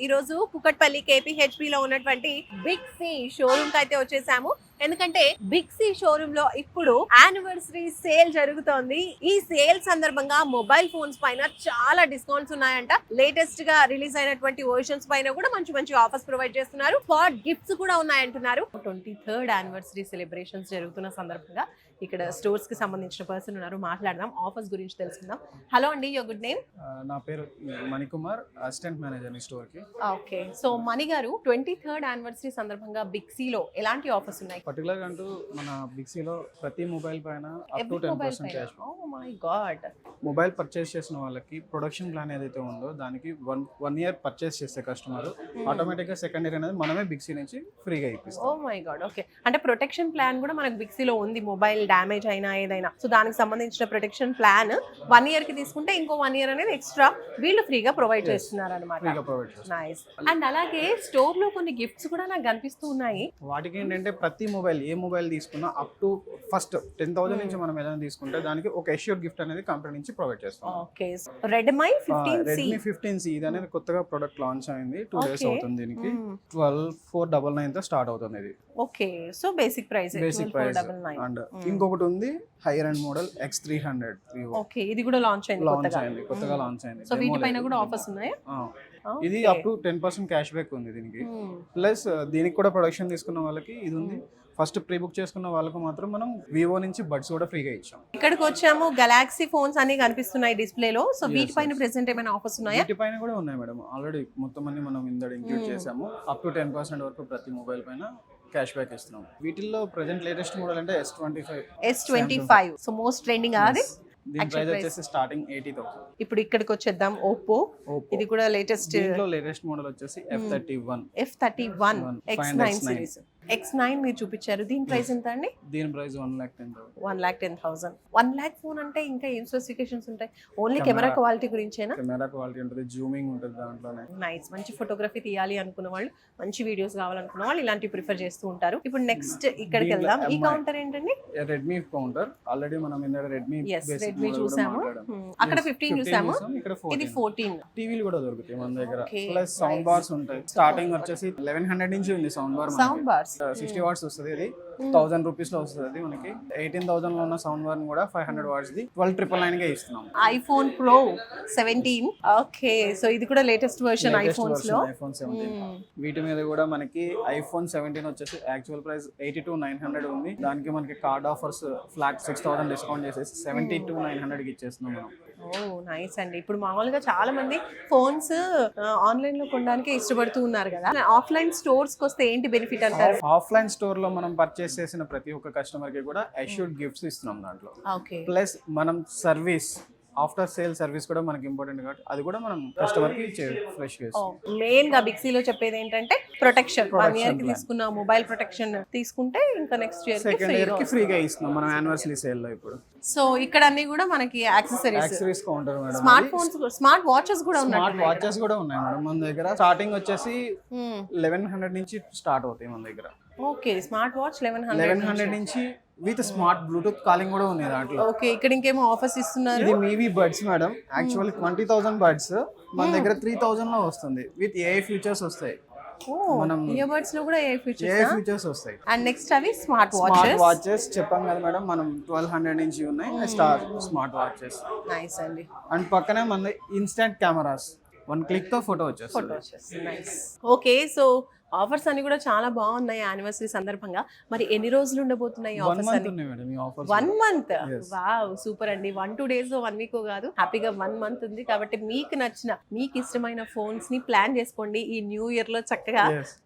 ఈ రోజు కుకట్పల్లి KPHP లో ఉన్నటువంటి బిగ్ సి షోరూమ్ కి అయితే వచ్చేసాము. ఎందుకంటే బిగ్ సి షోరూమ్ లో ఇప్పుడు యానివర్సరీ సేల్ జరుగుతోంది. ఈ సేల్ సందర్భంగా మొబైల్ ఫోన్స్ పైన చాలా డిస్కౌంట్స్ ఉన్నాయంట. లేటెస్ట్ గా రిలీజ్ అయినటువంటి వర్షన్స్ పైన కూడా మంచి మంచి ఆఫర్స్ ప్రొవైడ్ చేస్తున్నారు. స్పాట్ గిఫ్ట్స్ కూడా ఉన్నాయంటున్నారు. 23rd యానివర్సరీ సెలబ్రేషన్స్ జరుగుతున్న సందర్భంగా ఇక్కడ స్టోర్స్ కి సంబంధించిన పర్సన్ ఉన్నారు, మాట్లాడదాం, ఆఫర్స్ గురించి తెలుసుకుందాం. హలో అండి, యువర్ గుడ్ నేమ్? నా పేరు మణికుమార్, అసిస్టెంట్ మేనేజర్ ఈ స్టోర్ కి. ఓకే, సో మణి గారు 23rd యానివర్సరీ సందర్భంగా బిగ్ సి లో ఎలాంటి ఆఫర్స్ ఉన్నాయి? పర్టికులర్ గా అంటూ మన బిగ్ సి లో ప్రతి మొబైల్ పైన up to 10% cash. Oh my god. Mobile purchase చేసిన వాళ్ళకి ప్రొడక్షన్ ప్లాన్ ఏదైతే ఉందో దానికి వన్ ఇయర్ పర్చేస్ చేసే కస్టమర్ ఆటోమేటిక్ గా సెకండ్ ఇయర్ అనేది మనమే బిగ్ సి నుంచి ఫ్రీగా ఇప్పిస్తాం. Oh my god. ఓకే, అంటే ప్రొటెక్షన్ ప్లాన్ కూడా మనకు బిగ్ సి లో ఉంది. మొబైల్ డ్యామేజ్ అయినా ఏదైనా, సో దానికి సంబంధించిన ప్రొటెక్షన్ ప్లాన్ 1 ఇయర్ కి తీసుకుంటే ఇంకో 1 ఇయర్ అనేది ఎక్స్ట్రా వీళ్ళు ఫ్రీగా ప్రొవైడ్ చేస్తున్నారు అనమాట. నైస్. అండ్ అలాగే స్టోర్ లో కొన్ని గిఫ్ట్స్ కూడా నాకు కనిపిస్తూ ఉన్నాయి. వాటికి ఏంటంటే ప్రతి మొబైల్ ఏ మొబైల్ తీసుకున్నా అప్ టు ఫస్ట్ 10,000 నుంచి మనం ఏదైనా తీసుకుంటే దానికి ఒక ఎష్యూర్డ్ గిఫ్ట్ అనేది కంపెనీ నుంచి ప్రొవైడ్ చేస్తాం. ఓకే, రెడ్మీ 15C ఇది అనేది కొత్తగా ప్రొడక్ట్ లాంచ్ అయింది. 2 డేస్ అవుతుంది. దీనికి 12,499 తో స్టార్ట్ అవుతుంది ఇది. Okay, so basic price. And ఇంకొకటి ఉంది hire and model X300. Okay, ఇది కూడా లాంచ్ అయింది కొత్తగా లాంచ్ అయింది. సో వీటిపైన కూడా ఆఫర్స్ ఉన్నాయా? ఇది అప్ టు 10% క్యాష్ బ్యాక్ ఉంది దీనికి. ప్లస్ దీనికి కూడా ప్రొడక్షన్ తీసుకున్న వాళ్ళకి ఇది ఉంది. ఫస్ట్ ప్రీ బుక్ చేసుకున్న వాళ్ళకు మాత్రం మనం వివో నుంచి బడ్స్ కూడా ఫ్రీగా ఇచ్చాం. ఇక్కడికి వచ్చాము, గెలాక్సీ ఫోన్స్ అన్ని కనిపిస్తున్నాయి డిస్ప్లేలో. సో వీటిపైన ప్రెసెంట్ ఏమైనా ఆఫర్స్ ఉన్నాయా? వీటిపైన కూడా ఉన్నాయి మేడం. ఆల్రెడీ మొత్తం అన్ని మనం ఇందులో ఇంక్లూడ్ చేసాము. అప్ టు 10% వరకు ప్రతి మొబైల్ పైన క్యాష్ బ్యాక్ ఇస్తున్నాం. వీటిల్లో ప్రెజెంట్ లేటెస్ట్ మోడల్ అంటే S25. సో మోస్ట్ ట్రెండింగ్ అది. దీని ప్రైస్ వచ్చేసి స్టార్టింగ్ 80,000. ఇప్పుడు ఇక్కడికి వచ్చేద్దాం, ఓప్పో. ఇది కూడా లేటెస్ట్. దీంట్లో లేటెస్ట్ మోడల్ వచ్చేసి F31 X9 సిరీస్. X9 మీరు చూపించారు. దీని ప్రైస్ ఎంత అండి? దీని ప్రైస్ 1,10,000. 1,10,000. 1 lakh ఫోన్ అంటే ఇంకా ఏం స్పెసిఫికేషన్స్ ఉంటాయి? ఓన్లీ కెమెరా క్వాలిటీ గురించేనా? కెమెరా క్వాలిటీ ఉంటుంది, జూమింగ్ ఉంటుంది దాంట్లోనే. నైస్. మంచి ఫోటోగ్రఫీ తీయాలి అనుకున్న వాళ్ళు, మంచి వీడియోస్ కావాలనుకున్న వాళ్ళు ఇలాంటివి ప్రిఫర్ చేస్తూ ఉంటారు. ఇప్పుడు నెక్స్ట్ ఇక్కడికి వెళ్దాం. ఈ కౌంటర్ ఏంటండి? Redmi counter. ఆల్రెడీ మనం ఇందాక రెడ్మీ చూసాము. అక్కడ 15 చూసాము, ఇది 14. టీవీలు కూడా దొరుకుతాయి మన దగ్గర. ప్లస్ సౌండ్ బార్స్ ఉంటాయి. స్టార్టింగ్ వచ్చేసి 1100 నుంచి ఉంది సౌండ్ బార్. 60 వాట్స్ వస్తుంది. ఇది 1000 రూపీస్ లో వస్తుంది మనకి. 18,000 లో ఉన్న సౌండ్ బార్ కూడా 500 వాట్స్ ది 12,999 గా ఇస్తున్నాం. iPhone Pro 17. ఓకే, సో ఇది కూడా లేటెస్ట్ వర్షన్ iPhones లో. iPhone 17. వీటి మీద కూడా మనకి iPhone 17 వచ్చేసి యాక్చువల్ ప్రైస్ 82,900 ఉంది. దానికి మనకి కార్డ్ ఆఫర్స్ ఫ్లాట్ 6,000 డిస్కౌంట్ చేసేసి 72,900 కి ఇచ్చేస్తున్నాం మనం. ఓ నైస్ అండి. ఇప్పుడు మామూలుగా చాలా మంది ఫోన్స్ ఆన్లైన్ లో కొనడానికి ఇష్టపడుతూ ఉన్నారు కదా. ఆఫ్లైన్ స్టోర్స్ కి వస్తే ఏంటి బెనిఫిట్ అంటారు? ఆఫ్లైన్ స్టోర్ లో మనం పర్చేస్ చేసిన ప్రతి ఒక్క కస్టమర్ కి కూడా అష్యూర్డ్ గిఫ్ట్స్ ఇస్తున్నాం దాంట్లో. ప్లస్ మనం సర్వీస్, ఆఫ్టర్ సేల్ సర్వీస్ కూడా మనకి ఇంపార్టెంట్ కాబట్టి అది కూడా మనం కస్టమర్ కి ఫ్రెష్ గా మెయిన్ గా బిగ్ సి లో చెప్పేది ఏంటంటే ప్రొటెక్షన్. 1 ఇయర్ కి తీసుకున్న మొబైల్ ప్రొటెక్షన్ తీసుకుంటే ఇంకా నెక్స్ట్ ఇయర్ సెకండ్ ఇయర్ కి ఫ్రీగా ఇస్తున్నాం మనం యానివర్సరీ సేల్ లో. ఇప్పుడు సో ఇక్కడ అన్ని కూడా మనకి accessories counter madam. Smart phones, smart watches కూడా ఉన్నాయి. స్మార్ట్ వాచెస్ కూడా ఉన్నాయి మేడం మన దగ్గర. స్టార్టింగ్ వచ్చేసి 1100 నుంచి స్టార్ట్ అవుతాయి మన దగ్గర. ఓకే, స్మార్ట్ వాచ్ 1100 నుంచి విత్ స్మార్ట్ బ్లూటూత్ కాలింగ్ కూడా ఉంది దాంట్లో. ఓకే, ఇక్కడ ఇంకేమో ఆఫర్స్ ఇస్తున్నారు. ఇది మీవి బడ్స్ మేడం. యాక్చువల్లీ 20,000 బడ్స్ మన దగ్గర 3,000 లో వస్తుంది. విత్ AI ఫీచర్స్ వస్తాయి. మనం ఇయర్ బడ్స్ లో కూడా AI ఫీచర్స్ వస్తాయి. అండ్ నెక్స్ట్ అవి స్మార్ట్ వాచెస్ చెప్పాం కదా మేడం. మనం 1200 నుంచి ఉన్నాయి స్మార్ట్ వాచెస్. నైస్ అండి. అండ్ పక్కనే మన ఇన్స్టెంట్ కెమెరాస్, 1 క్లిక్ తో ఫోటో వచ్చేస్తుంది. నైస్. ఓకే, సో ఆఫర్స్ అన్ని కూడా చాలా బాగున్నాయి యానివర్సరీ సందర్భంగా. మరి ఎన్ని రోజులు ఉండబోతున్నాయి ఆఫర్స్? 1 మంత్. వావ్, సూపర్ అండి. 1-2 days 1 week కాదు, హ్యాపీగా 1 month ఉంది. కాబట్టి మీకు నచ్చిన, మీకు ఇష్టమైన ఫోన్స్ ని ప్లాన్ చేసుకోండి. ఈ న్యూ ఇయర్ లో చక్కగా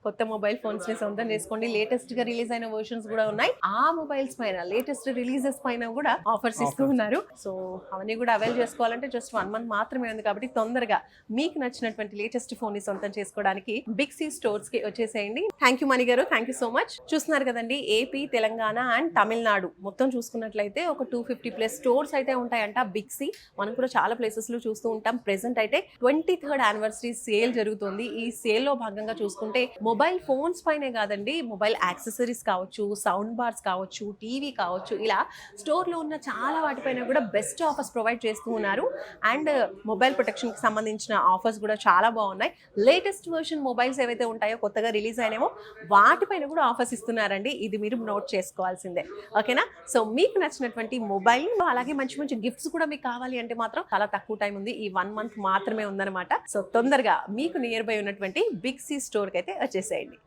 కొత్త మొబైల్ ఫోన్స్ ని సొంతం చేసుకోండి. లేటెస్ట్ గా రిలీజ్ అయిన వర్షన్స్ కూడా ఉన్నాయి. ఆ మొబైల్స్ పైన లేటెస్ట్ రిలీజెస్ పైన కూడా ఆఫర్స్ ఇస్తూ ఉన్నారు. సో అవన్నీ కూడా అవైల్ చేసుకోవాలంటే జస్ట్ 1 month మాత్రమే ఉంది. కాబట్టి తొందరగా మీకు నచ్చినటువంటి లేటెస్ట్ ఫోన్ ని సొంతం చేసుకోవడానికి బిగ్ సి స్టోర్స్ కి వచ్చేసేయండి. థ్యాంక్ యూ మణి గారు, థ్యాంక్ యూ సో మచ్. చూస్తున్నారు కదండి, ఏపీ, తెలంగాణ అండ్ తమిళనాడు మొత్తం చూసుకున్నట్లయితే ఒక 250+ స్టోర్స్ అయితే ఉంటాయంట బిగ్ సి. మనం కూడా చాలా ప్లేసెస్ లో చూస్తూ ఉంటాం. ప్రెసెంట్ అయితే 23rd యానివర్సరీ సేల్ జరుగుతుంది. ఈ సేల్ లో భాగంగా చూసుకుంటే మొబైల్ ఫోన్స్ పైనే కాదండి, మొబైల్ యాక్సెసరీస్ కావచ్చు, సౌండ్ బార్స్ కావచ్చు, టీవీ కావచ్చు, ఇలా స్టోర్ లో ఉన్న చాలా వాటిపైన కూడా బెస్ట్ ఆఫర్స్ ప్రొవైడ్ చేస్తూ ఉన్నారు. అండ్ మొబైల్ ప్రొటెక్షన్ కి సంబంధించిన ఆఫర్స్ కూడా చాలా బాగున్నాయి. లేటెస్ట్ వర్షన్ మొబైల్స్ ఏవైతే ఉంటాయో కొత్తగా రిలీజ్ అయినేమో వాటిపైన కూడా ఆఫర్స్ ఇస్తున్నారండి. ఇది మీరు నోట్ చేసుకోవాల్సిందే, ఓకేనా? సో మీకు నచ్చినటువంటి మొబైల్, అలాగే మంచి మంచి గిఫ్ట్స్ కూడా మీకు కావాలి అంటే మాత్రం చాలా తక్కువ టైం ఉంది. ఈ 1 month మాత్రమే ఉందన్నమాట. సో తొందరగా మీకు నియర్ బై ఉన్నటువంటి బిగ్ సి స్టోర్ కి అయితే వచ్చేసేయండి.